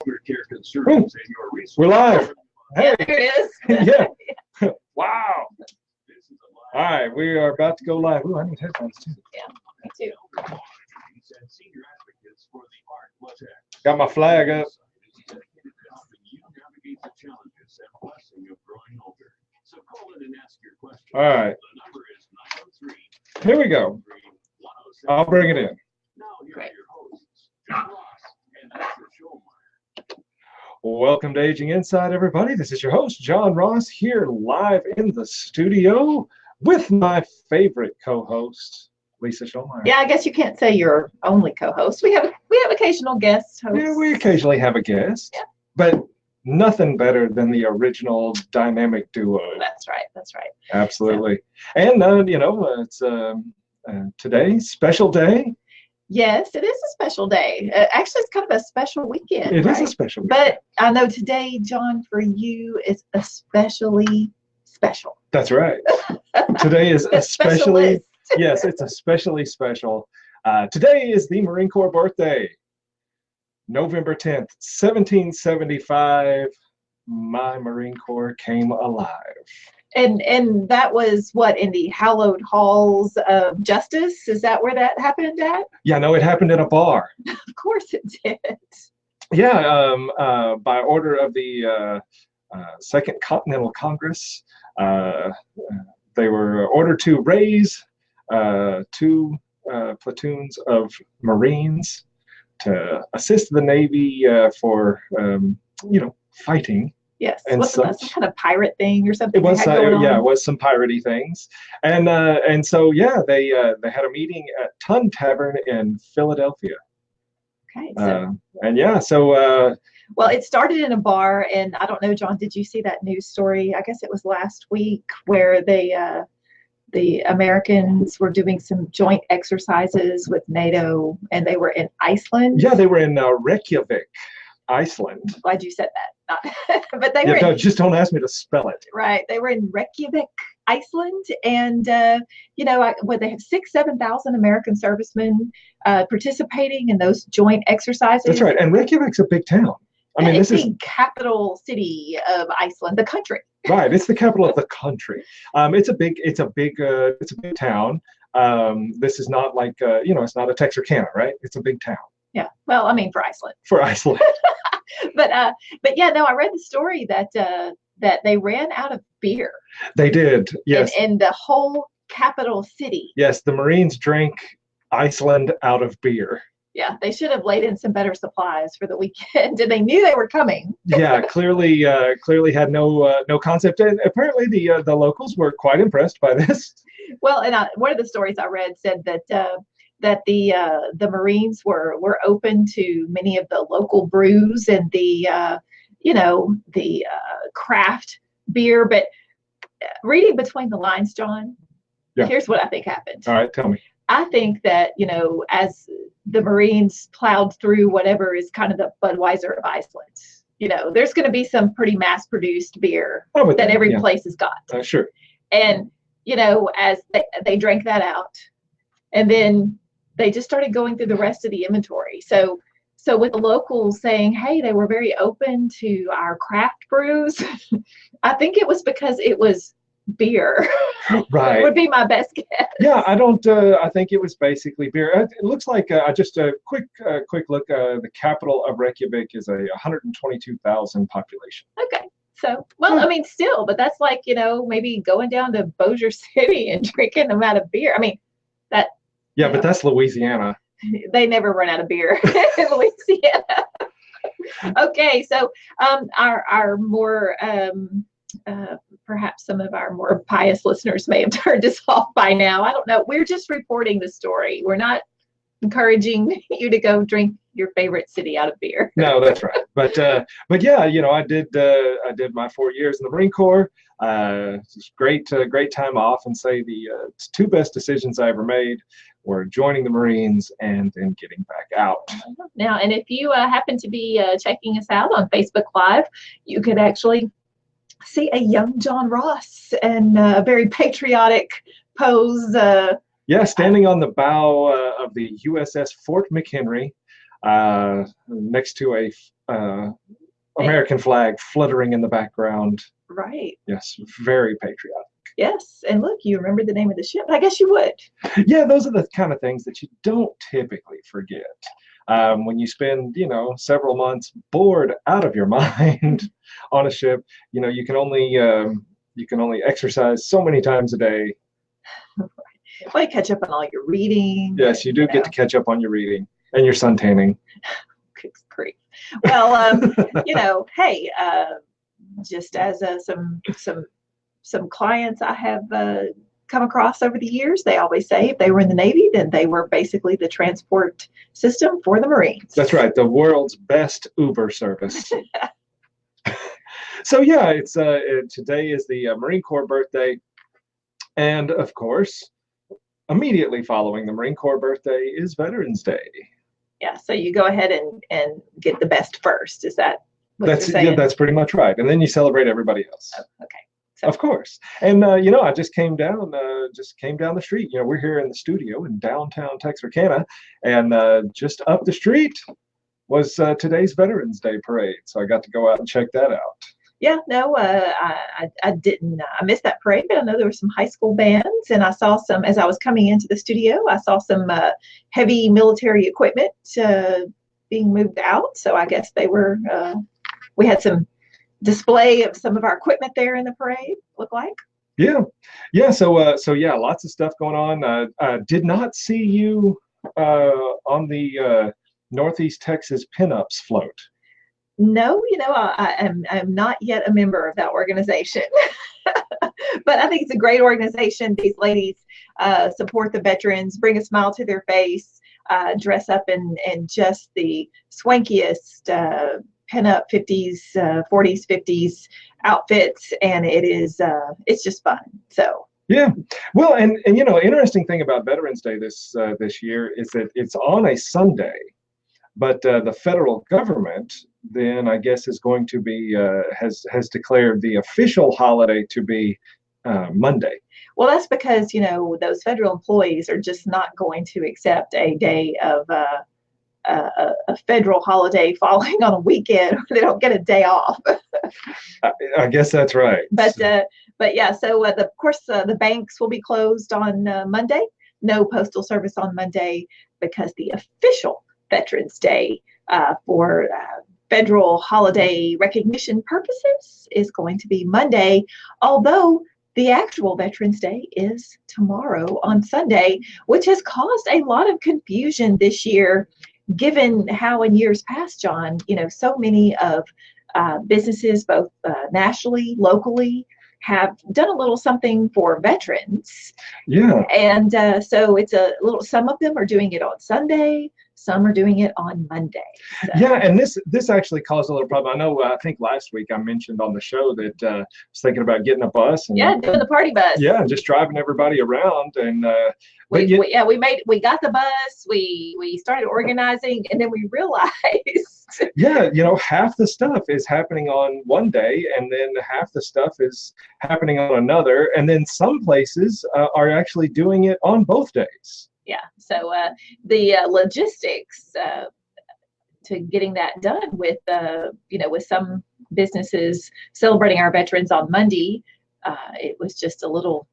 Care concerns and your resources. We're live. Hey. Yeah, there it is. Yeah. Wow. All right, we are about to go live. Ooh, I need headphones too. Yeah, me too. Got my flag up. All right. Here we go. I'll bring it in. Great. Welcome to Aging Inside, everybody. This is your host, John Ross, here live in the studio with my favorite co-host, Lisa Shoalmire. Yeah, I guess you can't say you're only co-host. We have occasional guest hosts. Yeah, we occasionally have a guest, yeah. But nothing better than the original dynamic duo. That's right. That's right. Absolutely. Yeah. And, it's today's special day. Yes, it is a special day. Actually, it's kind of a special weekend. It right? is a special weekend. But I know today, John, for you, is especially special. That's right. Today is especially, Specialist. yes, it's especially special. Today is the Marine Corps birthday. November 10th, 1775, my Marine Corps came alive. And that was what, in the hallowed halls of justice? Is that where that happened at? Yeah, no, it happened in a bar. Of course it did. Yeah, by order of the Second Continental Congress, they were ordered to raise 2 platoons of Marines to assist the Navy for, fighting. Yes. And What's some kind of pirate thing or something? It was, it was some piratey things, and so they had a meeting at Tun Tavern in Philadelphia. Okay. Well, it started in a bar, and I don't know, John, did you see that news story? I guess it was last week, where the Americans were doing some joint exercises with NATO, and they were in Iceland. Yeah, they were in Reykjavik, Iceland. Glad you said that. But they were. Just don't ask me to spell it. Right, they were in Reykjavik, Iceland, and they have 7,000 American servicemen participating in those joint exercises. That's right, and Reykjavik's a big town. I mean, it's the capital city of Iceland, the country. Right, it's the capital of the country. It's a big town. This is not like it's not a Texarkana, right? It's a big town. Yeah, well, I mean, for Iceland. For Iceland. but yeah, no, I read the story that they ran out of beer. They did, yes. In the whole capital city. Yes, the Marines drank Iceland out of beer. Yeah, they should have laid in some better supplies for the weekend, and they knew they were coming. Yeah, clearly had no concept, and apparently the locals were quite impressed by this. Well, and one of the stories I read said that the Marines were open to many of the local brews and the craft beer, but reading between the lines, John, Here's what I think happened. All right, tell me. I think that, as the Marines plowed through whatever is kind of the Budweiser of Iceland, there's going to be some pretty mass-produced beer that every place has got. Sure. And, as they drank that out, and then they just started going through the rest of the inventory. So with the locals saying, hey, they were very open to our craft brews, I think it was because it was beer. Right. Would be my best guess. Yeah, I think it was basically beer. It looks like just a quick look. The capital of Reykjavik is 122,000 population. Okay. So, well, I mean, still, but that's like, maybe going down to Bossier City and drinking them out of beer. I mean, that. Yeah, but that's Louisiana. They never run out of beer in Louisiana. Okay, so our more perhaps some of our more pious listeners may have turned us off by now. I don't know. We're just reporting the story. We're not encouraging you to go drink your favorite city out of beer. No, that's right. But yeah, I did my 4 years in the Marine Corps. It's great time off, and say the 2 best decisions I ever made were joining the Marines and then getting back out. Now, and if you happen to be checking us out on Facebook Live, you could actually see a young John Ross and a very patriotic pose. Standing on the bow of the USS Fort McHenry, next to American flag fluttering in the background. Right. Yes, very patriotic. Yes. And look, you remember the name of the ship? I guess you would. Yeah, those are the kind of things that you don't typically forget. When you spend, several months bored out of your mind on a ship, you can only exercise so many times a day. Well, you catch up on all your reading. Yes, you do get to catch up on your reading and your sun tanning. Good grief. Well, hey, just as some clients I have come across over the years, they always say if they were in the Navy, then they were basically the transport system for the Marines. That's right, the world's best Uber service. So yeah, it's today is the Marine Corps birthday, and of course, immediately following the Marine Corps birthday is Veterans Day. Yeah, so you go ahead and get the best first. Is that what you're saying? Yeah, that's pretty much right, and then you celebrate everybody else. Oh, okay. Of course. And, I just came down the street. We're here in the studio in downtown Texarkana, and just up the street was today's Veterans Day parade. So I got to go out and check that out. Yeah, no, I didn't. I missed that parade, but I know there were some high school bands, and I saw some, as I was coming into the studio, I saw some heavy military equipment being moved out. So I guess we had some display of some of our equipment there in the parade, look like. Yeah. So yeah, lots of stuff going on. I did not see you on the Northeast Texas Pinups float. No, I'm not yet a member of that organization, but I think it's a great organization. These ladies support the veterans, bring a smile to their face, dress up in just the swankiest pinup 50s, 40s, 50s outfits, and it's just fun. So yeah, well, and interesting thing about Veterans Day this year is that it's on a Sunday, but the federal government then I guess is going to be has declared the official holiday to be Monday. Well, that's because those federal employees are just not going to accept a day of a federal holiday falling on a weekend. They don't get a day off. I guess that's right. But yeah, so of course the banks will be closed on Monday. No postal service on Monday because the official Veterans Day for federal holiday recognition purposes is going to be Monday, although the actual Veterans Day is tomorrow on Sunday, which has caused a lot of confusion this year, given how in years past, John, so many of businesses, both nationally, locally, have done a little something for veterans. Yeah. And so it's some of them are doing it on Sunday, some are doing it on Monday. So. Yeah, and this actually caused a little problem. I think last week I mentioned on the show that I was thinking about getting a bus. And, doing the party bus. Yeah, and just driving everybody around. And we got the bus, we started organizing, and then we realized. Yeah, half the stuff is happening on one day, and then half the stuff is happening on another. And then some places are actually doing it on both days. Yeah, so the logistics to getting that done with with some businesses celebrating our veterans on Monday, it was just a little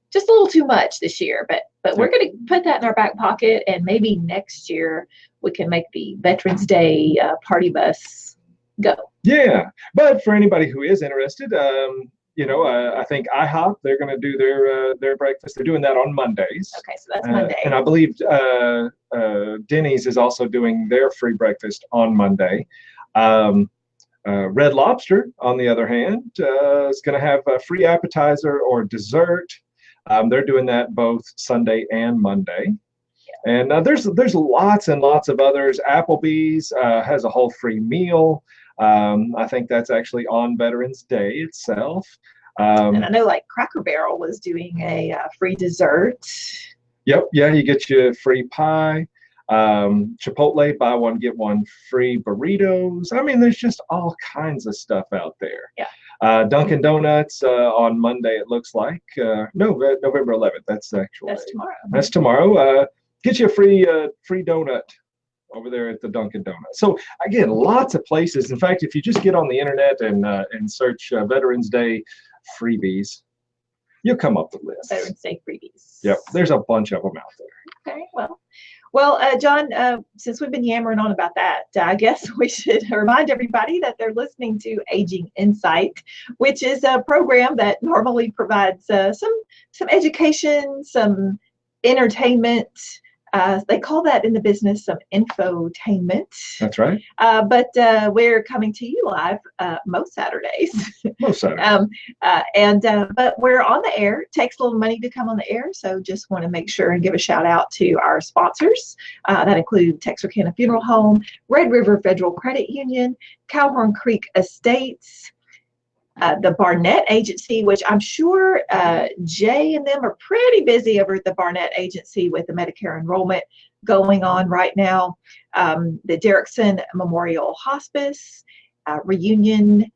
too much this year. But we're going to put that in our back pocket, and maybe next year we can make the Veterans Day party bus go. Yeah, but for anybody who is interested, I think IHOP, they're going to do their breakfast. They're doing that on Mondays. Okay, so that's Monday. And I believe Denny's is also doing their free breakfast on Monday. Red Lobster, on the other hand, is going to have a free appetizer or dessert. They're doing that both Sunday and Monday. Yeah. And there's lots and lots of others. Applebee's has a whole free meal. I think that's actually on Veterans Day itself. And I know like Cracker Barrel was doing a free dessert. Yep. Yeah, you get your free pie. Chipotle, buy one, get one free burritos. I mean, there's just all kinds of stuff out there. Yeah. Dunkin' Donuts on Monday, it looks like. No, November 11th. That's tomorrow. That's tomorrow. Get you a free donut over there at the Dunkin' Donuts. So again, lots of places. In fact, if you just get on the internet and search Veterans Day freebies, you'll come up with lists. Veterans Day freebies. Yep, there's a bunch of them out there. Okay, well, John, since we've been yammering on about that, I guess we should remind everybody that they're listening to Aging Insight, which is a program that normally provides some education, some entertainment. They call that in the business some infotainment. That's right. But we're coming to you live most Saturdays. Most Saturdays. But we're on the air. It takes a little money to come on the air, so just want to make sure and give a shout out to our sponsors. That include Texarkana Funeral Home, Red River Federal Credit Union, Cowhorn Creek Estates, the Barnett Agency, which I'm sure Jay and them are pretty busy over at the Barnett Agency with the Medicare enrollment going on right now. The Derrickson Memorial Hospice, Reunion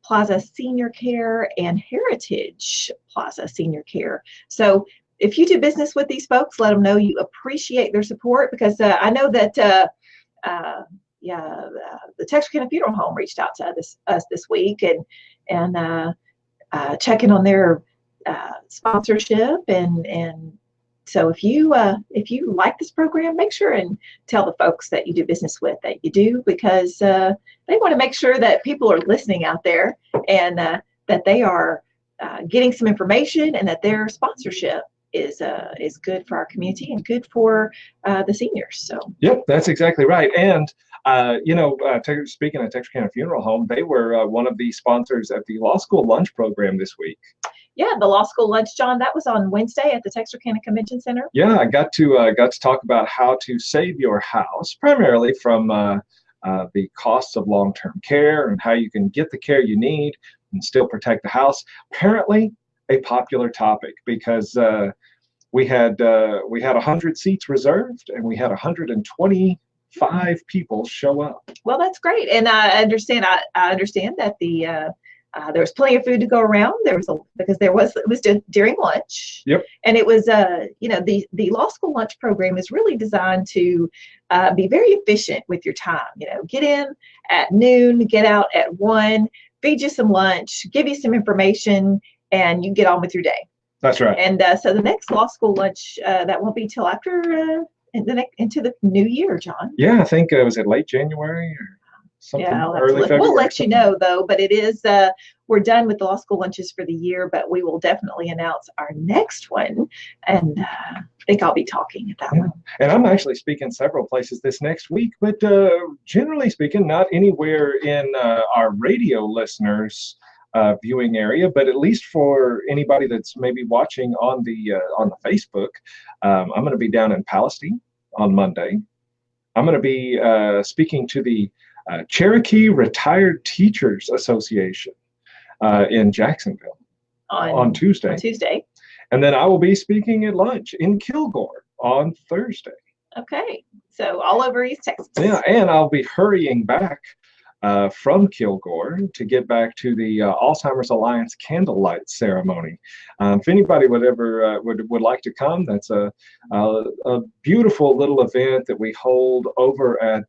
Plaza Senior Care, and Heritage Plaza Senior Care. So if you do business with these folks, let them know you appreciate their support, because I know that the Texarkana Funeral Home reached out to us this week and checking on their sponsorship, and so if you like this program, make sure and tell the folks that you do business with that you do, because they want to make sure that people are listening out there, and that they are getting some information, and that their sponsorship is good for our community and good for the seniors. So yep, that's exactly right. And speaking of Texarkana Funeral Home, they were one of the sponsors at the law school lunch program this week. Yeah, the law school lunch, John, that was on Wednesday at the Texarkana Convention Center. Yeah, I got to talk about how to save your house, primarily from the costs of long-term care, and how you can get the care you need and still protect the house. Apparently a popular topic, because we had 100 seats reserved, and we had 125 people show up. Well, that's great, and I understand. I understand that there was plenty of food to go around. It was during lunch. Yep. And it was the law school lunch program is really designed to be very efficient with your time. Get in at noon, get out at 1, feed you some lunch, give you some information, and you get on with your day. That's right. And so the next law school lunch that won't be till after into the new year, John. Yeah, I think was it late January or something? Yeah, early February. We'll let you know though. But it is we're done with the law school lunches for the year, but we will definitely announce our next one, and I think I'll be talking at that one. And I'm actually speaking several places this next week, but generally speaking, not anywhere in our radio listeners' viewing area, but at least for anybody that's maybe watching on the Facebook, I'm going to be down in Palestine on Monday. I'm going to be speaking to the Cherokee Retired Teachers Association in Jacksonville on Tuesday. And then I will be speaking at lunch in Kilgore on Thursday. Okay, so all over East Texas. Yeah, and I'll be hurrying back from Kilgore to get back to the Alzheimer's Alliance candlelight ceremony. If anybody would like to come, that's a beautiful little event that we hold over at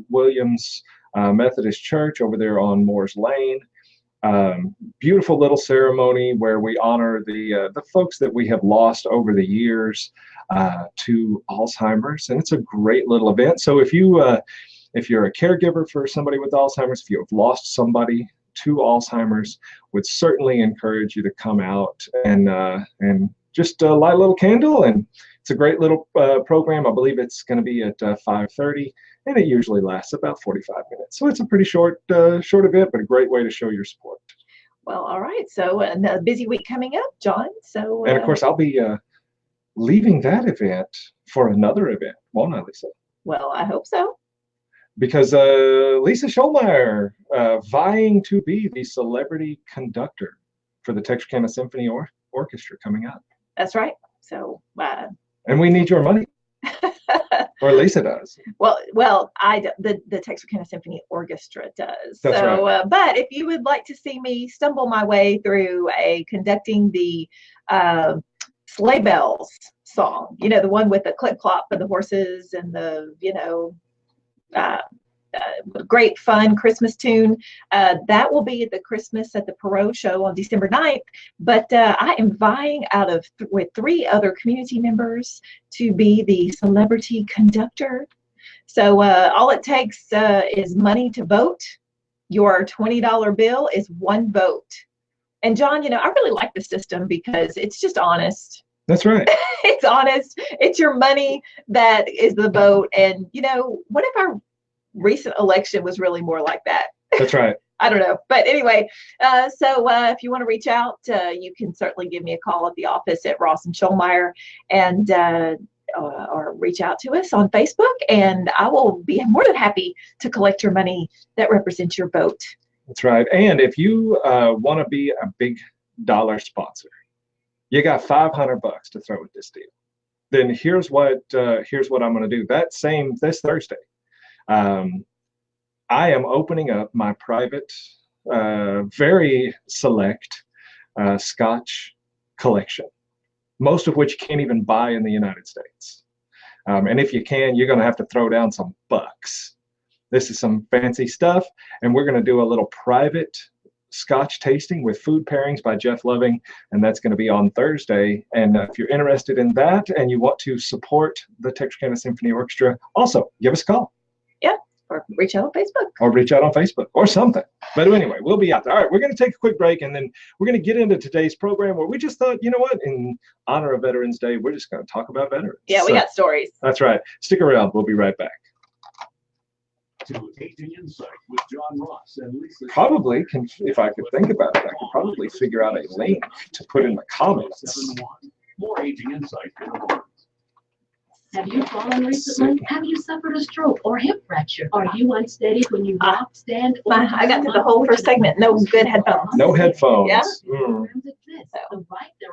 Williams Methodist Church over there on Moore's Lane. Beautiful little ceremony where we honor the folks that we have lost over the years to Alzheimer's, and it's a great little event. So if you're a caregiver for somebody with Alzheimer's, if you have lost somebody to Alzheimer's, would certainly encourage you to come out and just light a little candle. And it's a great little program. I believe it's going to be at 5:30, and it usually lasts about 45 minutes. So it's a pretty short event, but a great way to show your support. Well, all right. So a busy week coming up, John. So and of course, I'll be leaving that event for another event, won't I, Lisa? Well, I hope so. Because Lisa Shoalmire vying to be the celebrity conductor for the Texarkana Symphony Orchestra coming up. That's right. So. And we need your money. Or Lisa does. Well, the Texarkana Symphony Orchestra does. That's so, right. But if you would like to see me stumble my way through conducting the sleigh bells song, the one with the clip clop for the horses and the great fun Christmas tune. That will be at the Christmas at the Perot show on December 9th. But I am vying with 3 other community members to be the celebrity conductor. So all it takes is money to vote. Your $20 bill is 1 vote. And John, I really like the system because it's just honest. That's right. It's honest. It's your money that is the vote. And, what if our recent election was really more like that? That's right. I don't know. But anyway, so if you want to reach out, you can certainly give me a call at the office at Ross and Shoalmire, and or reach out to us on Facebook, and I will be more than happy to collect your money that represents your vote. That's right. And if you want to be a big dollar sponsor, you got $500 to throw at this deal. Then here's what I'm going to do. This Thursday, I am opening up my private, very select Scotch collection, most of which you can't even buy in the United States. And if you can, you're going to have to throw down some bucks. This is some fancy stuff, and we're going to do a little private Scotch tasting with food pairings by Jeff Loving, and that's going to be on Thursday. And if you're interested in that and you want to support the Texarkana Symphony Orchestra, also give us a call. Yeah, or reach out on Facebook. Or reach out on Facebook or something. But anyway, we'll be out there. All right, we're going to take a quick break, and then we're going to get into today's program where we just thought, you know what, in honor of Veterans Day, we're just going to talk about veterans. Yeah, we got stories. That's right. Stick around. We'll be right back. To Aging Insight with John Ross and Lisa. Probably, if I could think about it, I could probably figure out a link to put in the comments. 7-1. More Aging Insight in a moment. Have you fallen recently? Have you suffered a stroke or hip fracture? Are you unsteady when you walk, stand, or I got through the whole first segment. No good headphones. No headphones. Yeah.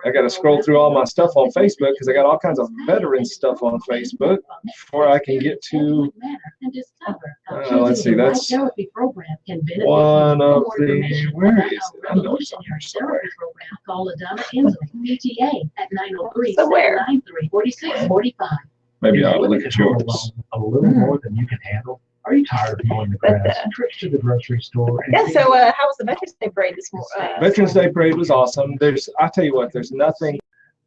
I got to scroll through all my stuff on Facebook because I got all kinds of veteran stuff on Facebook before I can get to. Let's see. That's one of the. Where is it? I know it's on here somewhere. Call Adana Inslee, PTA at 903-793-4645. Maybe I ought to look at yours. A little more than you can handle. Are you tired of mowing the grass? Trips to the grocery store. Yeah. So, how was the Veterans Day parade this morning? Veterans Day parade was awesome. I tell you what, there's nothing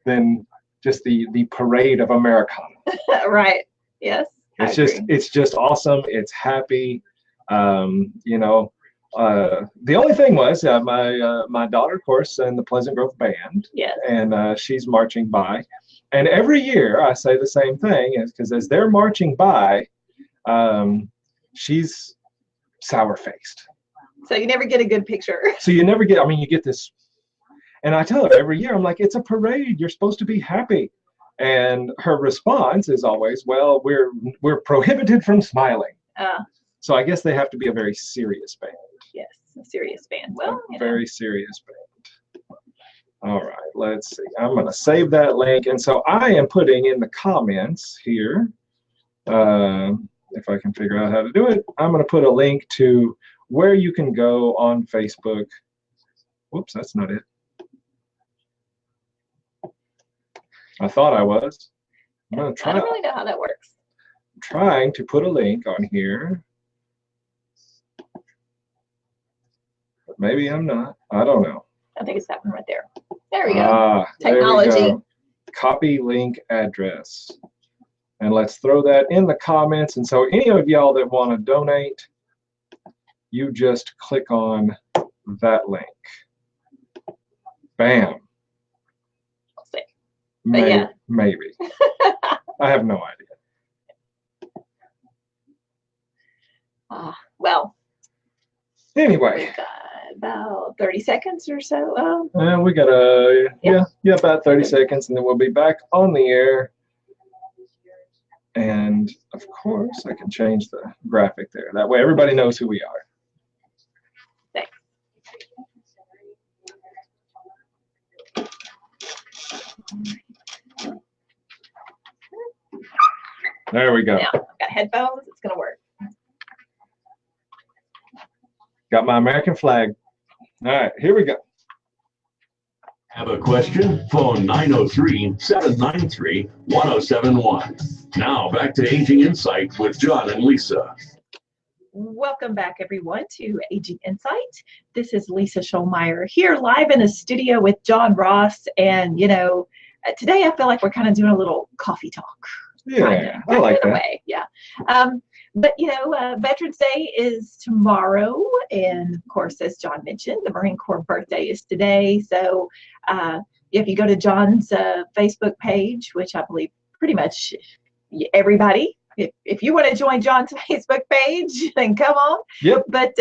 than just the parade of Americana. Right. Yes. It's just awesome. It's happy. The only thing was my daughter, of course, in the Pleasant Grove Band. Yes. And she's marching by. And every year I say the same thing, is because as they're marching by, she's sour-faced. So you never get a good picture. So you never get, you get this, and I tell her every year, I'm like, it's a parade. You're supposed to be happy. And her response is always, well, we're prohibited from smiling. So I guess they have to be a very serious band. Yes, a serious band. Well, very serious band. All right, let's see. I'm going to save that link. And so I am putting in the comments here, if I can figure out how to do it, I'm going to put a link to where you can go on Facebook. Whoops, that's not it. I thought I was. I'm going to try. I don't really know how that works. I'm trying to put a link on here. But maybe I'm not. I don't know. I think it's that one right there. There we go. Technology. There we go. Copy link address. And let's throw that in the comments. And so any of y'all that want to donate, you just click on that link. Bam. I'll see. Maybe. I have no idea. Well. Anyway. We've got about 30 seconds or so. We got about 30 seconds, and then we'll be back on the air. And of course, I can change the graphic there. That way, everybody knows who we are. Thanks. There we go. Now, I've got headphones. It's going to work. Got my American flag. All right, here we go. Have a question? Phone 903-793-1071. Now back to Aging Insight with John and Lisa. Welcome back, everyone, to Aging Insight. This is Lisa Shoalmire here live in the studio with John Ross. And, today I feel like we're kind of doing a little coffee talk. Yeah, I like that. Way. Yeah. But, Veterans Day is tomorrow. And, of course, as John mentioned, the Marine Corps birthday is today. So if you go to John's Facebook page, which I believe pretty much everybody, if you want to join John's Facebook page, then come on. Yep. But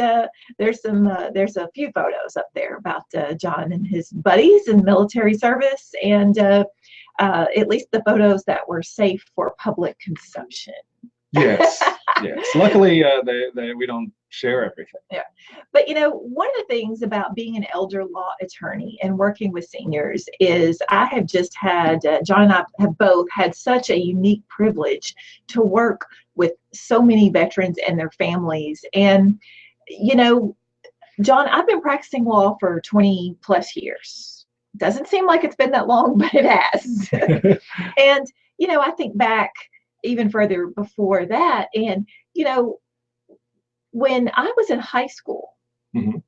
there's a few photos up there about John and his buddies in military service, and at least the photos that were safe for public consumption. Yes. Yes. Luckily, we don't share everything. Yeah. But, one of the things about being an elder law attorney and working with seniors is I have just had, John and I have both had such a unique privilege to work with so many veterans and their families. And, John, I've been practicing law for 20 plus years. Doesn't seem like it's been that long, but it has. And, I think back even further before that. And, when I was in high school, mm-hmm.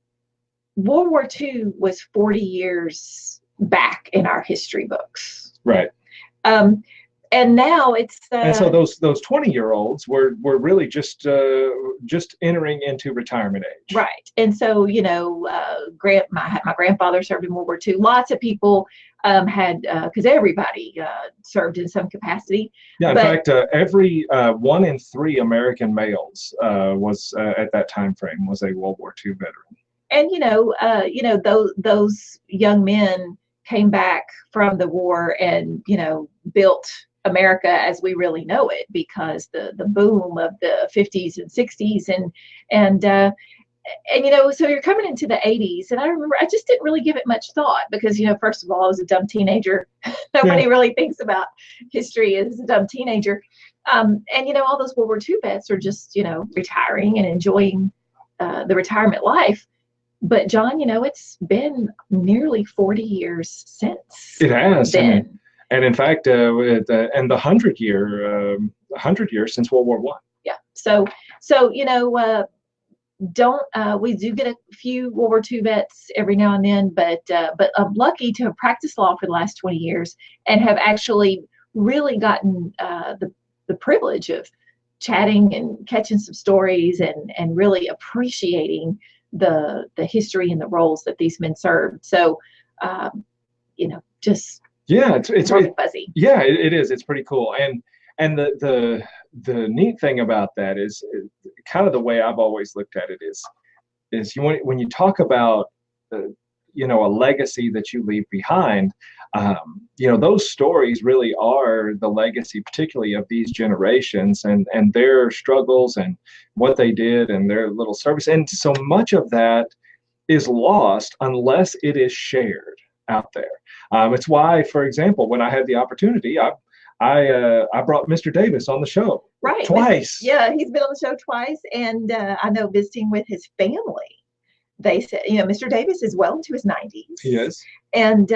World War II was 40 years back in our history books. Right. And now it's and so those 20-year-olds were really just entering into retirement age. Right. And so my grandfather served in World War II. Lots of people had because everybody served in some capacity. Yeah. In fact, every 1 in 3 American males was at that time frame was a World War II veteran. And those young men came back from the war and built America as we really know it, because the boom of the 50s and 60s and so you're coming into the 80s, and I remember I just didn't really give it much thought because first of all I was a dumb teenager. Nobody really thinks about history as a dumb teenager, and all those World War II vets are just retiring and enjoying the retirement life. But John, it's been nearly 40 years since it has then. And in fact, the 100 years since World War I. Yeah. So we do get a few World War II vets every now and then, but I'm lucky to have practiced law for the last 20 years and have actually really gotten the privilege of chatting and catching some stories and really appreciating the history and the roles that these men served. So, just. Yeah, it's fuzzy. Yeah, it is. It's pretty cool. And the neat thing about that is kind of the way I've always looked at it is when you talk about a legacy that you leave behind, those stories really are the legacy, particularly of these generations and their struggles and what they did and their little service. And so much of that is lost unless it is shared out there. It's why, for example, when I had the opportunity, I brought Mr. Davis on the show twice. Yeah, he's been on the show twice, and I know visiting with his family, they said, Mr. Davis is well into his 90s. He is, and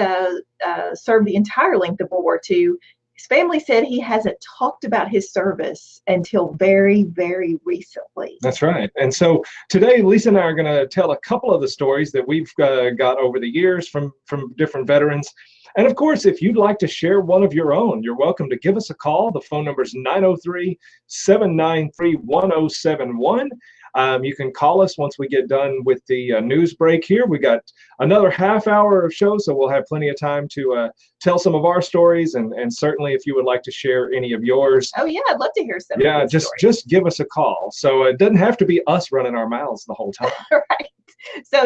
served the entire length of World War II. His family said he hasn't talked about his service until very, very recently. That's right. And so today, Lisa and I are going to tell a couple of the stories that we've got over the years from different veterans. And of course, if you'd like to share one of your own, you're welcome to give us a call. The phone number is 903-793-1071. You can call us once we get done with the news break here. We got another half hour of show, so we'll have plenty of time to tell some of our stories, and certainly if you would like to share any of yours. Oh yeah, I'd love to hear some. Yeah, just give us a call. So it doesn't have to be us running our mouths the whole time. Right. So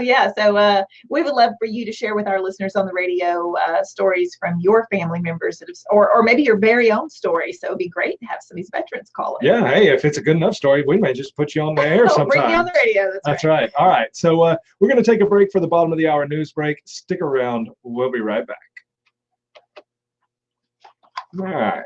we would love for you to share with our listeners on the radio stories from your family members, or maybe your very own story. So it'd be great to have some of these veterans call in. Yeah, hey, if it's a good enough story, we may just put you on the air sometime. Bring me on the radio. That's right. All right. So we're going to take a break for the bottom of the hour news break. Stick around. We'll be right back. All right.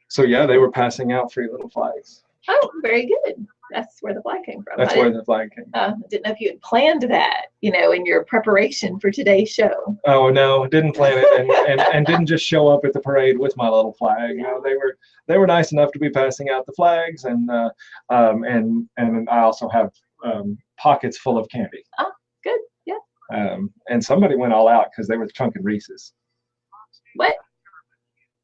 So yeah, they were passing out free little flags. Oh, very good. That's where the flag came from. That's where the flag came from. Didn't know if you had planned that, in your preparation for today's show. Oh no, didn't plan it, and didn't just show up at the parade with my little flag. They were nice enough to be passing out the flags, and I also have pockets full of candy. Oh, good, yeah. And somebody went all out because they were chunking Reese's. What?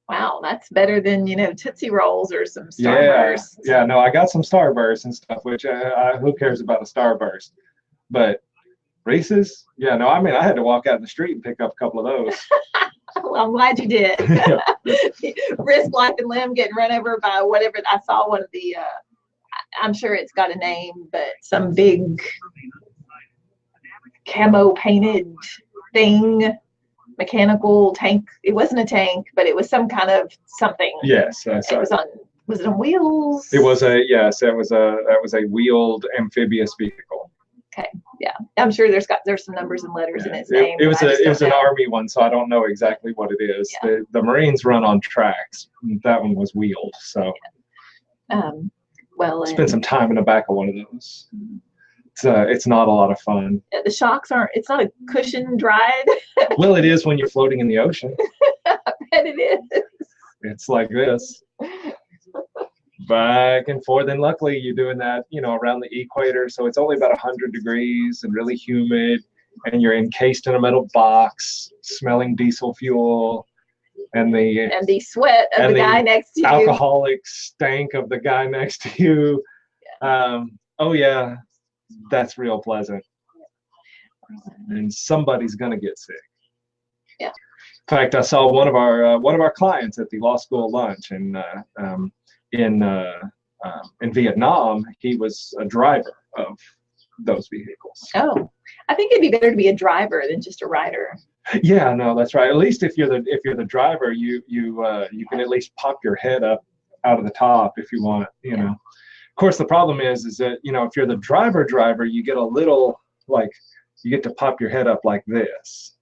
Wow, that's better than Tootsie Rolls or some Starburst. Yeah. No, I got some Starburst and stuff. Which who cares about a Starburst? But Reese's, yeah. No, I mean I had to walk out in the street and pick up a couple of those. Well, I'm glad you did. Risk life and limb getting run over by whatever. I saw one of the. I'm sure it's got a name, but some big camo painted thing. Mechanical tank. It wasn't a tank, but it was some kind of something. Yes, it was on. Was it on wheels? It was a yes. That was a wheeled amphibious vehicle. Okay, yeah. I'm sure there's some numbers and letters in its name. It was an army one, so I don't know exactly what it is. Yeah. The Marines run on tracks. That one was wheeled. So. Spent some time in the back of one of those. It's not a lot of fun. The shocks aren't. It's not a cushioned ride. Well, it is when you're floating in the ocean. I bet it is. It's like this, back and forth. And luckily, you're doing that, around the equator, so it's only about 100 degrees and really humid, and you're encased in a metal box, smelling diesel fuel, and the sweat of the guy next to you. Alcoholic stank of the guy next to you. Yeah. Oh yeah. That's real pleasant, and somebody's gonna get sick. Yeah. In fact, I saw one of our clients at the law school lunch, and in Vietnam, he was a driver of those vehicles. Oh, I think it'd be better to be a driver than just a rider. Yeah, no, that's right. At least if you're the driver, you can at least pop your head up out of the top if you want, Yeah. Of course, the problem is that, if you're the driver, you get a little, you get to pop your head up like this.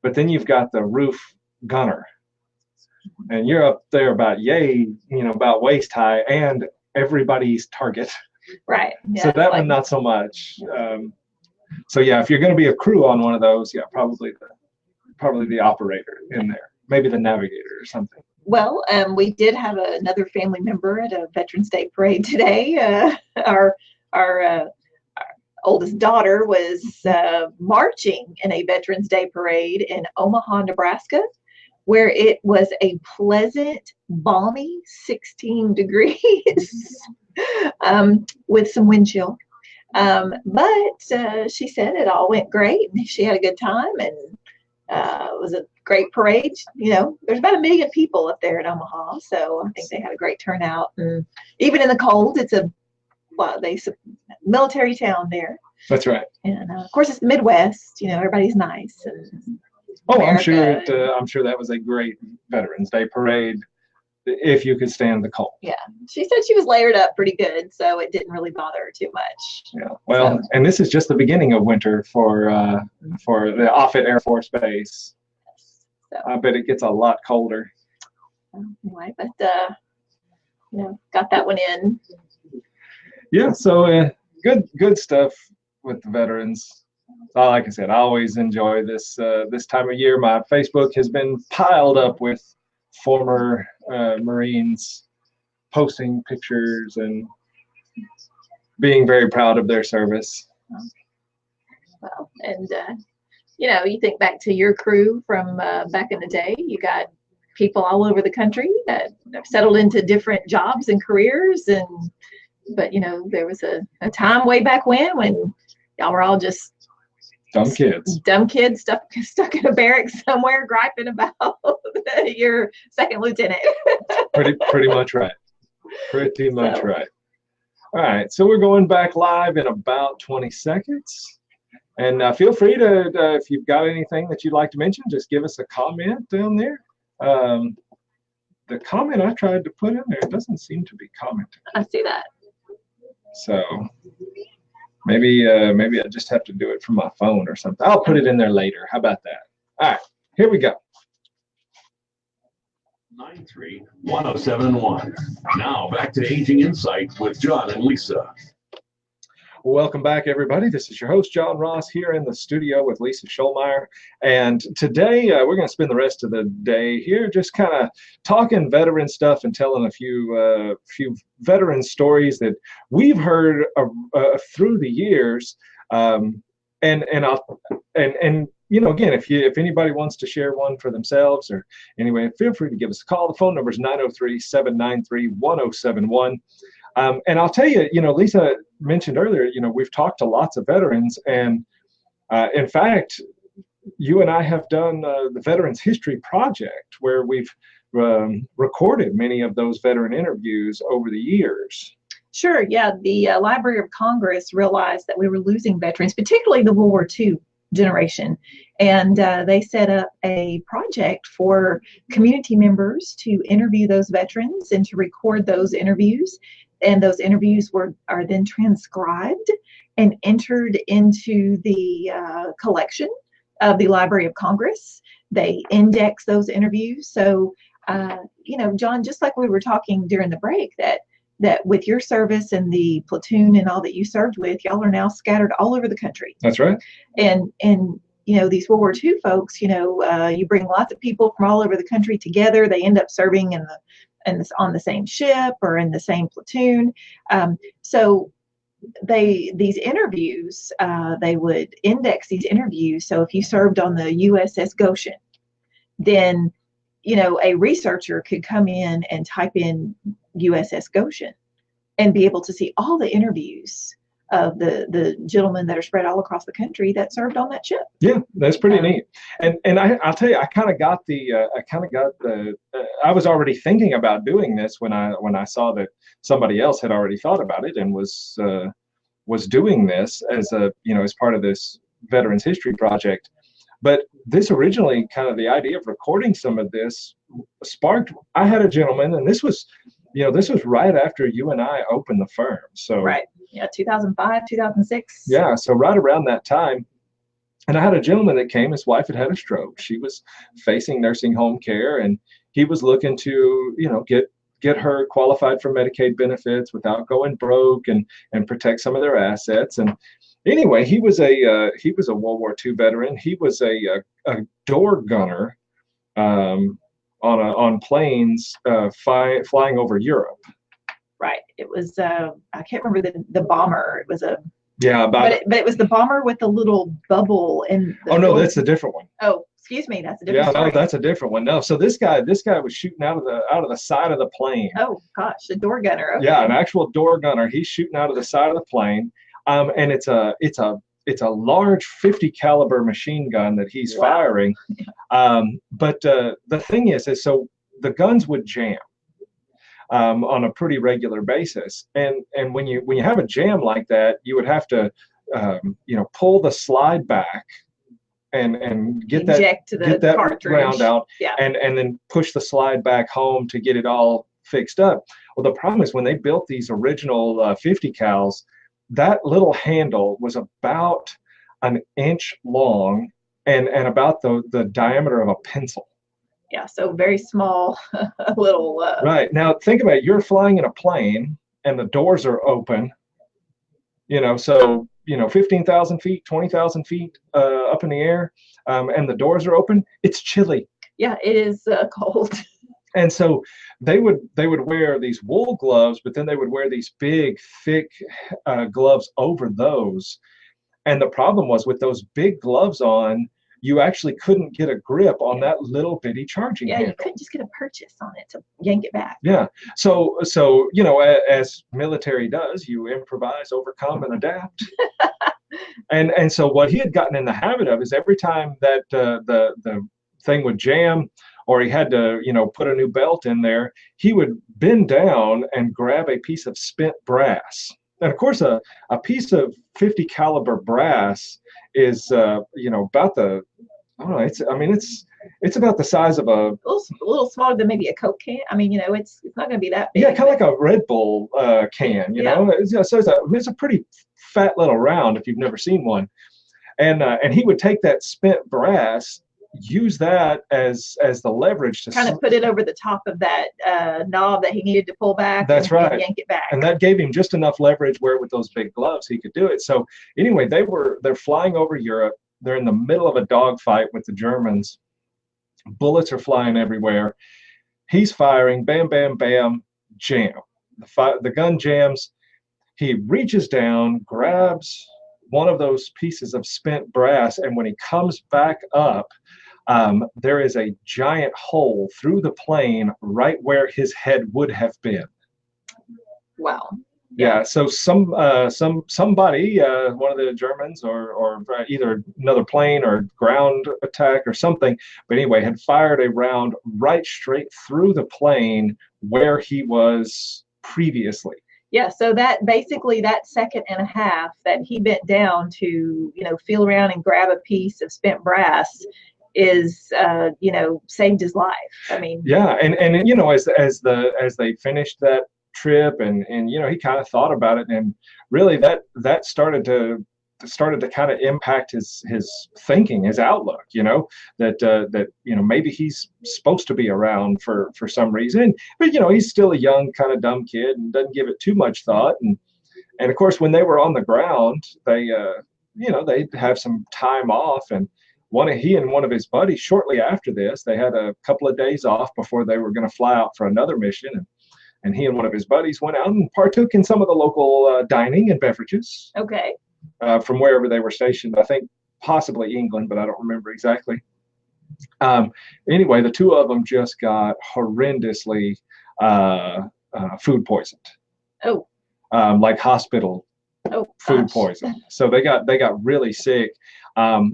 But then you've got the roof gunner. And you're up there about about waist high and everybody's target. Right. Yeah, so that one, not so much. So yeah, if you're going to be a crew on one of those, yeah, probably the operator in there. Maybe the navigator or something. Well, we did have another family member at a Veterans Day parade today. Our oldest daughter was marching in a Veterans Day parade in Omaha, Nebraska, where it was a pleasant, balmy 16 degrees with some wind chill. But she said it all went great, and she had a good time, and it was a great parade. There's about 1 million people up there in Omaha, so I think they had a great turnout. And even in the cold, it's a military town there. That's right. And of course, it's the Midwest. Everybody's nice. And America, I'm sure that was a great Veterans Day parade, if you could stand the cold. Yeah, she said she was layered up pretty good, so it didn't really bother her too much. Yeah, well, and this is just the beginning of winter for the Offutt Air Force Base. So. I bet it gets a lot colder. Anyway, but got that one in. Yeah, so good stuff with the veterans. Like I said, I always enjoy this time of year. My Facebook has been piled up with former Marines posting pictures and being very proud of their service. Well, and you think back to your crew from back in the day. You got people all over the country that have settled into different jobs and careers, but there was a time way back when y'all were all just dumb kids stuck in a barracks somewhere griping about your second lieutenant. pretty much right. Pretty much right. All right, so we're going back live in about 20 seconds. And feel free to, if you've got anything that you'd like to mention, just give us a comment down there. The comment I tried to put in there doesn't seem to be commenting. I see that. So maybe I just have to do it from my phone or something. I'll put it in there later. How about that? All right, here we go. 793-1071. Now back to Aging Insight with John and Lisa. Welcome back, everybody. This is your host, John Ross, here in the studio with Lisa Shoalmire. And today we're going to spend the rest of the day here just kind of talking veteran stuff and telling a few veteran stories that we've heard through the years. And you know, again, if anybody wants to share one for themselves or anyway, feel free to give us a call. The phone number is 903-793-1071. And I'll tell you, you know, Lisa mentioned earlier, you know, we've talked to lots of veterans, and in fact, you and I have done the Veterans History Project, where we've recorded many of those veteran interviews over the years. Sure, yeah. The Library of Congress realized that we were losing veterans, particularly the World War II generation, and they set up a project for community members to interview those veterans and to record those interviews. And those interviews are then transcribed and entered into the collection of the Library of Congress. They index those interviews. So, you know, John, just like we were talking during the break, that with your service and the platoon and all that you served with, y'all are now scattered all over the country. That's right. And you know, these World War II folks, you know, you bring lots of people from all over the country together. They end up serving on the same ship or in the same platoon. So these interviews, they would index these interviews. So if you served on the USS Goshen, then, you know, a researcher could come in and type in USS Goshen and be able to see all the interviews of the gentlemen that are spread all across the country that served on that ship. Yeah, that's pretty neat. And I'll tell you, I was already thinking about doing this when I saw that somebody else had already thought about it and was doing this as part of this Veterans History Project. But this originally, kind of the idea of recording some of this sparked. I had a gentleman, and this was right after you and I opened the firm. So right. Yeah, 2005, 2006. Yeah, so right around that time. And I had a gentleman that came, his wife had a stroke. She was facing nursing home care, and he was looking to, you know, get her qualified for Medicaid benefits without going broke and protect some of their assets. And anyway, he was a World War II veteran. He was a door gunner on planes flying over Europe. Right. It was I can't remember the bomber. It was but it was the bomber with the little bubble in. That's a different one. Oh, excuse me, that's a different story. No, that's a different one. No, so this guy was shooting out of the side of the plane. Oh gosh, a door gunner. Okay. Yeah, an actual door gunner. He's shooting out of the side of the plane, and it's a large 50 caliber machine gun that he's firing. But the thing is so the guns would jam on a pretty regular basis, and when you have a jam like that, you would have to pull the slide back and get that cartridge round out, yeah, and then push the slide back home to get it all fixed up. Well, the problem is when they built these original 50 cals, that little handle was about an inch long and about the diameter of a pencil. Yeah, so very small, little. Right. Now, think about it. You're flying in a plane and the doors are open, 15,000 feet, 20,000 feet up in the air, and the doors are open. It's chilly. Yeah, it is cold. And so they would wear these wool gloves, but then they would wear these big, thick gloves over those. And the problem was with those big gloves on, you actually couldn't get a grip on that little bitty charging handle. You couldn't just get a purchase on it to yank it back. Yeah. So as military does, you improvise, overcome, and adapt. and so what he had gotten in the habit of is every time that the thing would jam, or he had to, put a new belt in there, he would bend down and grab a piece of spent brass. And of course, a piece of 50 caliber brass is, about the, I don't know, it's about the size of a little smaller than maybe a Coke can. It's not going to be that big. Yeah, kind of like a Red Bull can, know. So it's a pretty fat little round if you've never seen one. And he would take that spent brass use that as the leverage to kind of put it over the top of that knob that he needed to pull back. That's and right. yank it back. And that gave him just enough leverage where with those big gloves he could do it. So anyway, they're flying over Europe. They're in the middle of a dogfight with the Germans. Bullets are flying everywhere. He's firing, bam, bam, bam, jam. The gun jams. He reaches down, grabs one of those pieces of spent brass, and when he comes back up, there is a giant hole through the plane right where his head would have been. Wow. Yeah, so somebody, one of the Germans or either another plane or ground attack or something, but anyway, had fired a round right straight through the plane where he was previously. Yeah, so that basically that second and a half that he bent down to, feel around and grab a piece of spent brass is, saved his life. I mean, yeah, and as they finished that trip and he kind of thought about it, and really that started to kind of impact his thinking, his outlook, that maybe he's supposed to be around for some reason, but he's still a young kind of dumb kid and doesn't give it too much thought, and of course when they were on the ground, they'd have some time off, and he and one of his buddies shortly after this, they had a couple of days off before they were going to fly out for another mission, and he and one of his buddies went out and partook in some of the local dining and beverages. Okay. From wherever they were stationed, I think possibly England, but I don't remember exactly. Anyway, the two of them just got horrendously food poisoned. Oh. Like hospital food gosh. poison. So they got really sick.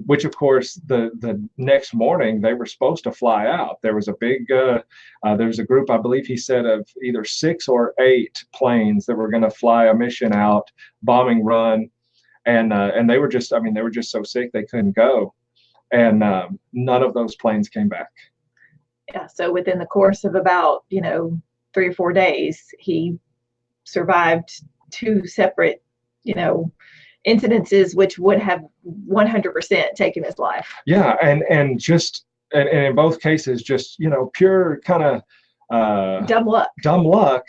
Which of course the next morning they were supposed to fly out. There was a big there was a group, I believe he said, of either 6 or 8 planes that were going to fly a mission out, bombing run, and they were just so sick they couldn't go, and none of those planes came back. Yeah, so within the course of about 3 or 4 days, he survived 2 separate incidences which would have 100% taken his life. Yeah, and in both cases, just pure kind of dumb luck.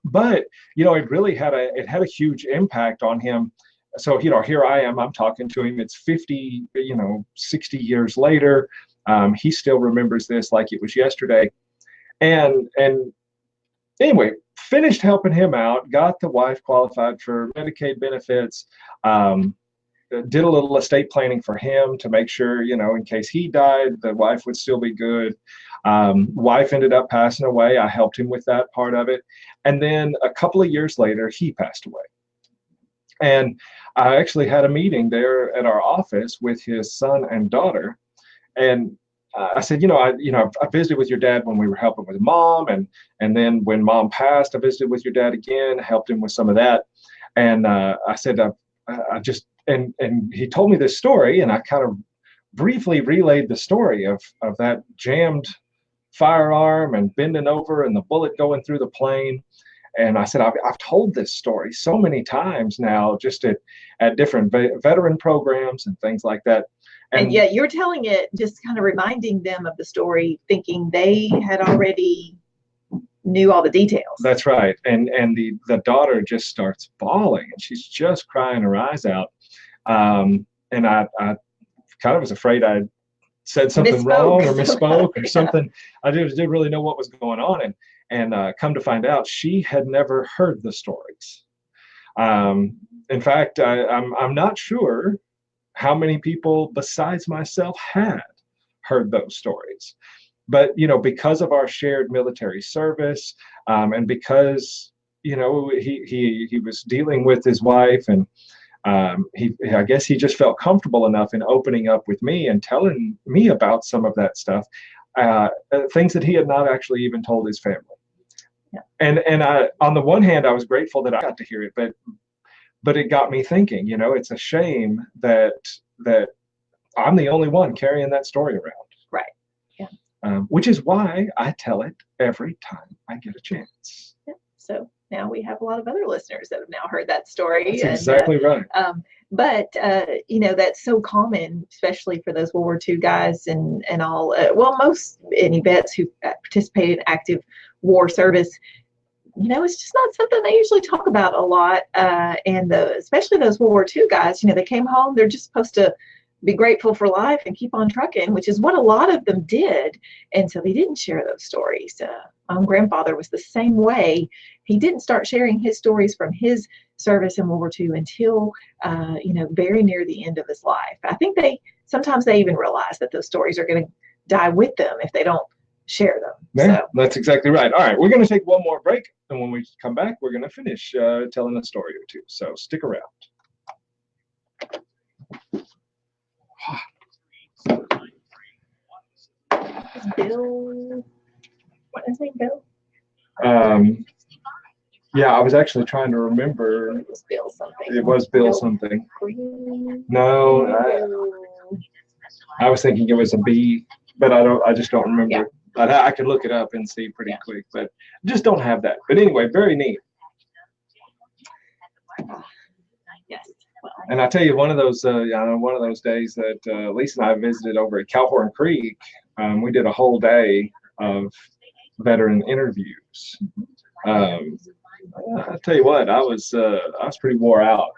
But it really had a huge impact on him. So here I am, I'm talking to him. It's 50, 60 years later. He still remembers this like it was yesterday. And anyway, finished helping him out, got the wife qualified for Medicaid benefits, did a little estate planning for him to make sure, in case he died, the wife would still be good. Wife ended up passing away. I helped him with that part of it. And then a couple of years later, he passed away. And I actually had a meeting there at our office with his son and daughter. And I said, I visited with your dad when we were helping with mom, and then when mom passed, I visited with your dad again, helped him with some of that. And I said, and he told me this story, and I kind of briefly relayed the story of that jammed firearm and bending over and the bullet going through the plane. And I said, I've told this story so many times now, just at different veteran programs and things like that. And yet you're telling it, just kind of reminding them of the story, thinking they had already knew all the details. That's right. And the daughter just starts bawling, and she's just crying her eyes out. And I kind of was afraid I said something wrong or misspoke or something. I didn't really know what was going on. And come to find out, she had never heard the stories. In fact, I'm not sure how many people besides myself had heard those stories. But, because of our shared military service, and because, he was dealing with his wife, and I guess he just felt comfortable enough in opening up with me and telling me about some of that stuff, things that he had not actually even told his family. Yeah. And I, on the one hand, I was grateful that I got to hear it, but it got me thinking, it's a shame that I'm the only one carrying that story around. Right. Yeah. Which is why I tell it every time I get a chance. Yeah. So now we have a lot of other listeners that have now heard that story. That's exactly right. But that's so common, especially for those World War II guys and all. Most any vets who participated in active war service. It's just not something they usually talk about a lot. Especially those World War II guys, they came home, they're just supposed to be grateful for life and keep on trucking, which is what a lot of them did. And so they didn't share those stories. My own grandfather was the same way. He didn't start sharing his stories from his service in World War II until, very near the end of his life. I think sometimes they even realize that those stories are going to die with them if they don't share them. Yeah, that's exactly right. All right, we're going to take one more break. And when we come back, we're going to finish telling a story or two. So stick around. Bill, what is his name, Bill? Yeah, I was actually trying to remember. It was Bill something. It was Bill something. Green. No, I was thinking it was a B, but I just don't remember. Yeah. I could look it up and see pretty quick, but just don't have that. But anyway, very neat. Yes. Well, And I tell you, one of those days that Lisa and I visited over at Calhorn Creek, we did a whole day of veteran interviews. I tell you what, I was pretty wore out.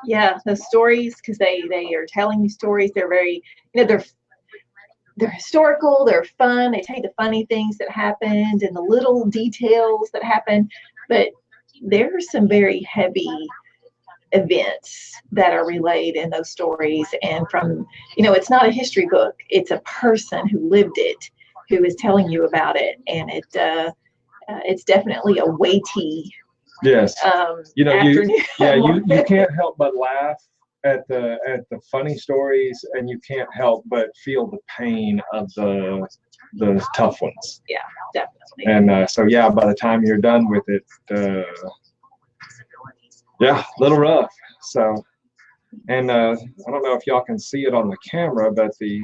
yeah, the stories, because they are telling you stories. They're very, they're historical. They're fun. They tell you the funny things that happened and the little details that happened. But there are some very heavy events that are relayed in those stories. And from, it's not a history book. It's a person who lived it, who is telling you about it. And it's definitely a weighty Yes. afternoon. You can't help but laugh at the funny stories, and you can't help but feel the pain of the tough ones. Yeah, definitely. And by the time you're done with it, a little rough. So, and I don't know if y'all can see it on the camera, but the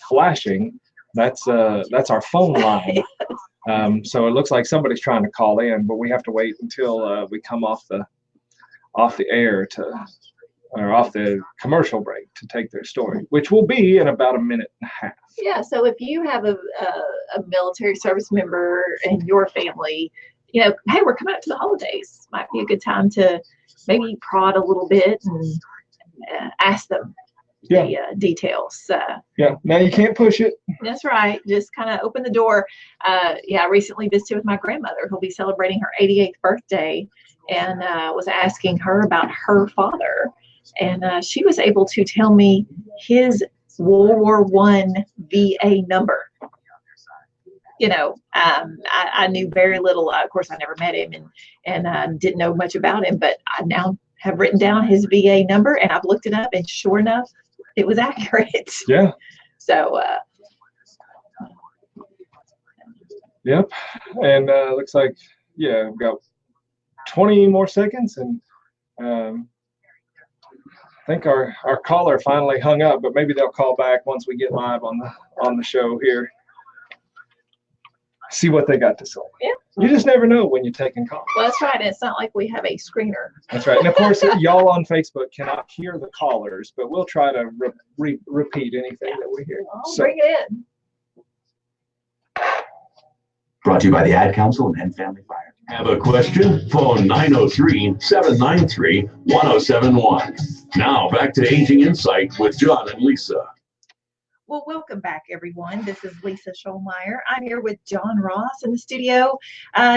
flashing, that's our phone line. So it looks like somebody's trying to call in, but we have to wait until we come off the air or off the commercial break to take their story, which will be in about a minute and a half. Yeah, so if you have a military service member in your family, hey, we're coming up to the holidays. Might be a good time to maybe prod a little bit and ask them the details. Now you can't push it. That's right. Just kind of open the door. I recently visited with my grandmother, who'll be celebrating her 88th birthday, and was asking her about her father. And she was able to tell me his World War I VA number. I knew very little. Of course, I never met him and didn't know much about him, but I now have written down his VA number, and I've looked it up, and sure enough, it was accurate. Yeah. So. Yep. And looks like, we've got 20 more seconds, and I think our caller finally hung up, but maybe they'll call back once we get live on the show here. See what they got to say. Yeah. You just never know when you're taking calls. Well, that's right. It's not like we have a screener. That's right. And of course, y'all on Facebook cannot hear the callers, but we'll try to repeat anything that we hear. I'll bring it in. Brought to you by the Ad Council and Family Fire. Have a question? Phone 903-793-1071. Now back to Aging Insight with John and Lisa. Well, welcome back, everyone. This is Lisa Shoalmire. I'm here with John Ross in the studio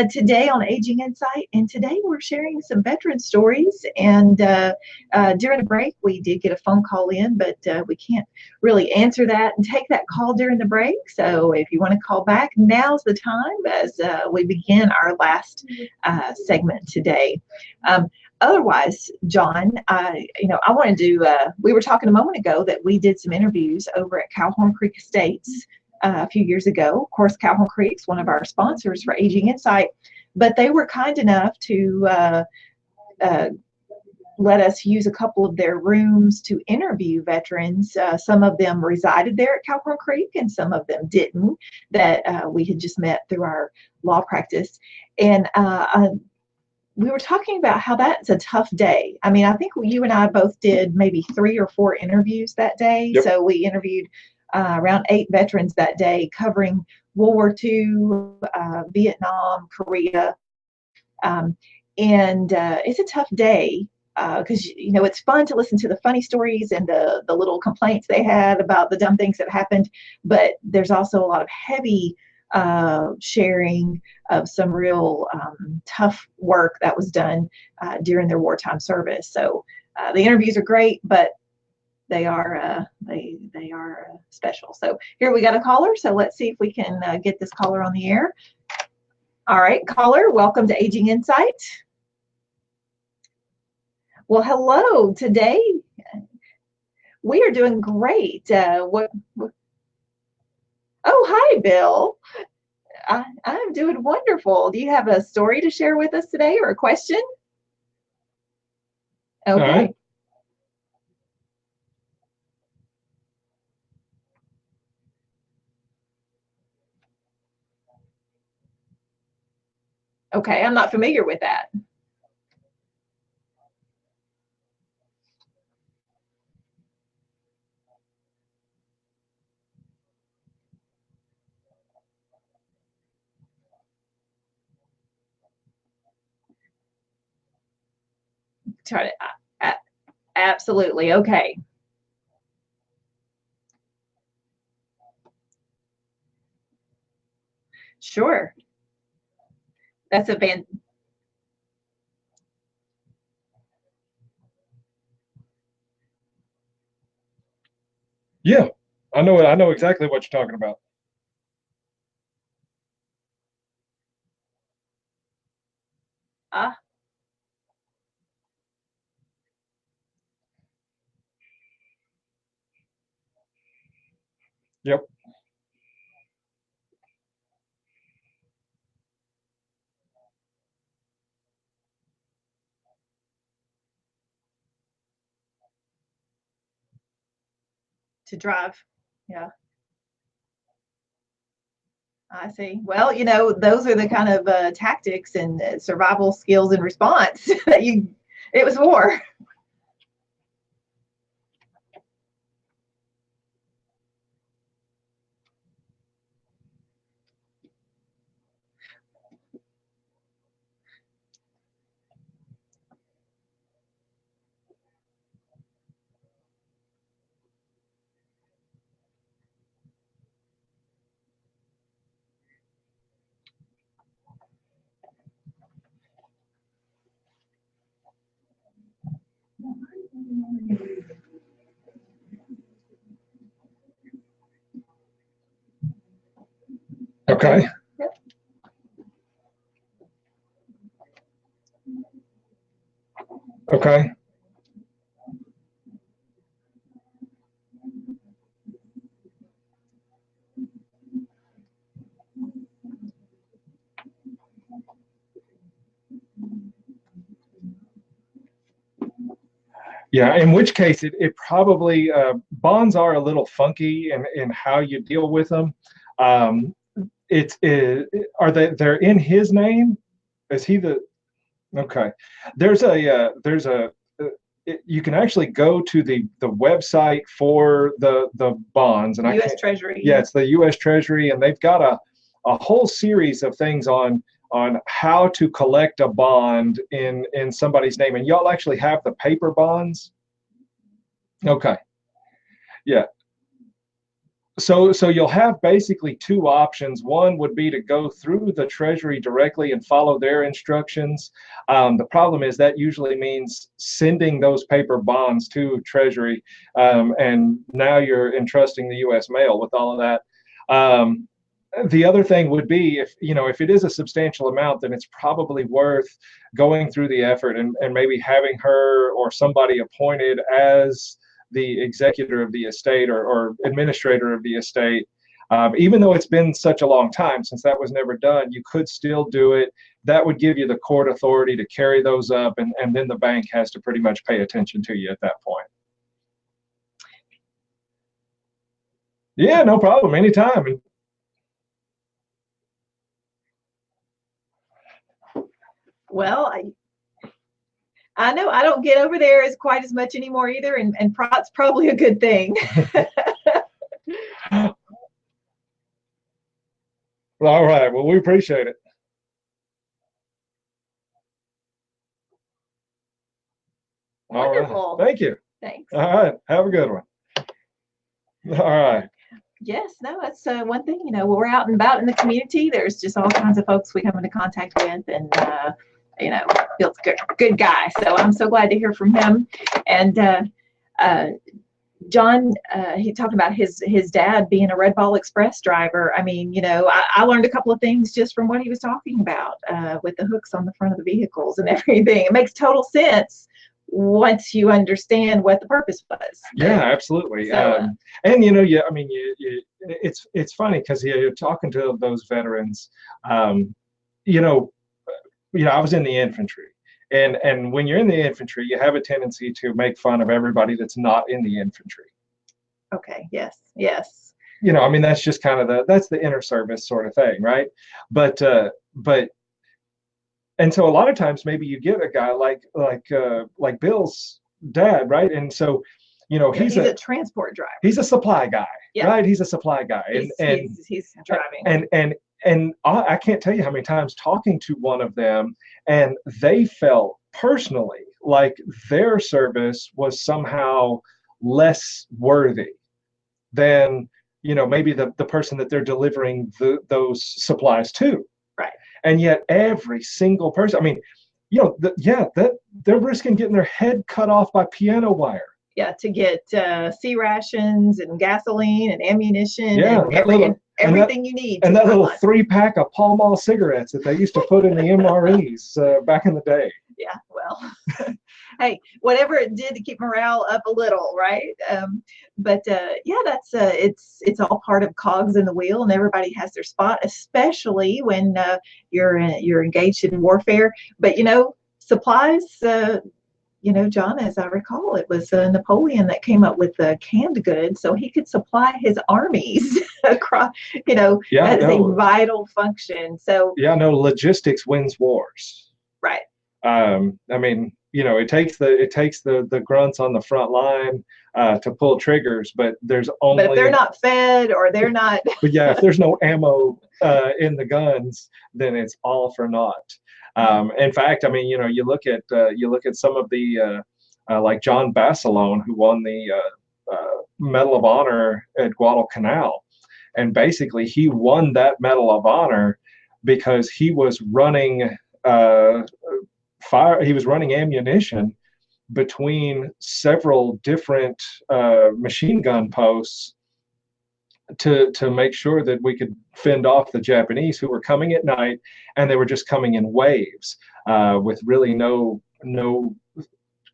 today on Aging Insight, and today we're sharing some veteran stories. And during the break, we did get a phone call in, but we can't really answer that and take that call during the break. So if you want to call back, now's the time as we begin our last segment today. Otherwise, John, I wanted to, we were talking a moment ago that we did some interviews over at Calhorn Creek Estates a few years ago. Of course, Calhorn Creek's one of our sponsors for Aging Insight, but they were kind enough to let us use a couple of their rooms to interview veterans. Some of them resided there at Calhorn Creek, and some of them didn't, that we had just met through our law practice. And we were talking about how that's a tough day. I mean, I think you and I both did maybe 3 or 4 interviews that day. Yep. So we interviewed around 8 veterans that day, covering World War II, Vietnam, Korea. And it's a tough day because, you know, it's fun to listen to the funny stories and the little complaints they had about the dumb things that happened. But there's also a lot of heavy sharing of some real tough work that was done during their wartime service. So the interviews are great, but they are special. So here we got a caller. So let's see if we can get this caller on the air. All right, caller, welcome to Aging Insight. Well, hello. Today we are doing great. Oh, hi, Bill. I'm doing wonderful. Do you have a story to share with us today or a question? Okay. All right. Okay, I'm not familiar with that. Try to, absolutely. Okay. Sure. That's a fan. Yeah, I know exactly what you're talking about. Ah, Yep. to drive. Yeah. I see. Well, you know, those are the kind of tactics and survival skills and response that it was war. Okay. Yep. Okay. Yeah, in which case it probably bonds are a little funky in how you deal with them. Are they're in his name? Is he the okay? There's a you can actually go to the website for the bonds, and U.S. Treasury. yeah, it's the U.S. Treasury, and they've got a whole series of things on how to collect a bond in somebody's name. And y'all actually have the paper bonds? Okay. Yeah. So you'll have basically 2 options. One would be to go through the Treasury directly and follow their instructions. The problem is that usually means sending those paper bonds to Treasury, and now you're entrusting the U.S. mail with all of that. The other thing would be if it is a substantial amount, then it's probably worth going through the effort and maybe having her or somebody appointed as the executor of the estate or administrator of the estate. Even though it's been such a long time since that was never done, you could still do it. That would give you the court authority to carry those up, and then the bank has to pretty much pay attention to you at that point. Yeah, no problem. Anytime. Well, I know I don't get over there as quite as much anymore either, and it's probably a good thing. All right. Well, we appreciate it. All right. Wonderful. Thank you. Thanks. All right. Have a good one. All right. Yes, no, that's one thing, when we're out and about in the community, there's just all kinds of folks we come into contact with, and, Bill's good guy. So I'm so glad to hear from him. And John, he talked about his dad being a Red Ball Express driver. I mean, I learned a couple of things just from what he was talking about with the hooks on the front of the vehicles and everything. It makes total sense once you understand what the purpose was. Yeah, absolutely. So, and it's funny because you're talking to those veterans. I was in the infantry, and when you're in the infantry, you have a tendency to make fun of everybody that's not in the infantry. Okay. Yes. That's just kind of that's the inter service sort of thing, right? But and so a lot of times maybe you get a guy like Bill's dad, right? And so, he's a transport driver. He's a supply guy, Yeah. right? He's a supply guy, He's driving. And I can't tell you how many times talking to one of them, and they felt personally like their service was somehow less worthy than maybe the person that they're delivering those supplies to. Right. And yet every single person, they're risking getting their head cut off by piano wire. Yeah, to get sea rations and gasoline and ammunition and everything you need. And that little 3-pack of Pall Mall cigarettes that they used to put in the MREs back in the day. Yeah, well, hey, whatever it did to keep morale up a little, right? That's it's all part of cogs in the wheel, and everybody has their spot, especially when you're engaged in warfare. But supplies. John, as I recall, it was Napoleon that came up with the canned goods, so he could supply his armies across. That is a vital function. So logistics wins wars. Right. It takes the grunts on the front line to pull triggers, but there's only. But if they're not fed or they're not. But yeah, if there's no ammo in the guns, then it's all for naught. In fact, you look at some of the like John Basilone, who won the Medal of Honor at Guadalcanal, and basically he won that Medal of Honor because he was running ammunition between several different machine gun posts to make sure that we could fend off the Japanese, who were coming at night, and they were just coming in waves with really no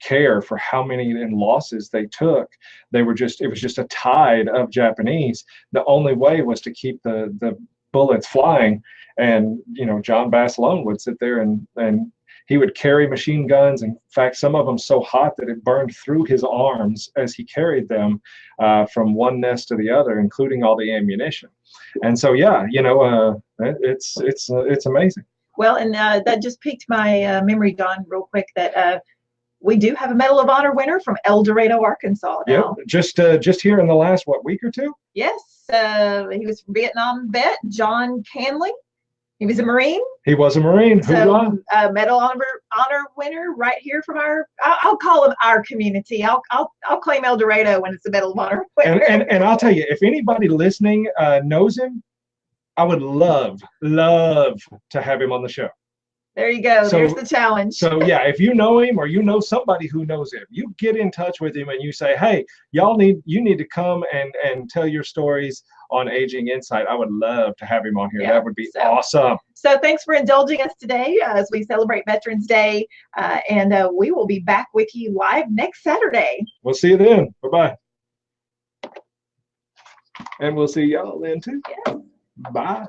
care for how many losses they took. It was just a tide of Japanese. The only way was to keep the bullets flying. And John Basilone would sit there and he would carry machine guns. In fact, some of them so hot that it burned through his arms as he carried them from one nest to the other, including all the ammunition. And so, it's amazing. Well, and that just piqued my memory, Don, real quick, that we do have a Medal of Honor winner from El Dorado, Arkansas now. Yeah, just here in the last, week or two? Yes, he was from Vietnam vet, John Canley. He was a Marine. He was a Marine. So, Medal of Honor winner right here from I'll call him our community. I'll claim El Dorado when it's a Medal of Honor winner. And I'll tell you, if anybody listening knows him, I would love to have him on the show. There you go. There's the challenge. So yeah, if you know him or you know somebody who knows him, you get in touch with him and you say, hey, you need to come and tell your stories on Aging Insight. I would love to have him on here. Yeah, that would be awesome. So thanks for indulging us today as we celebrate Veterans Day. And we will be back with you live next Saturday. We'll see you then. Bye-bye. And we'll see y'all then too. Yeah. Bye.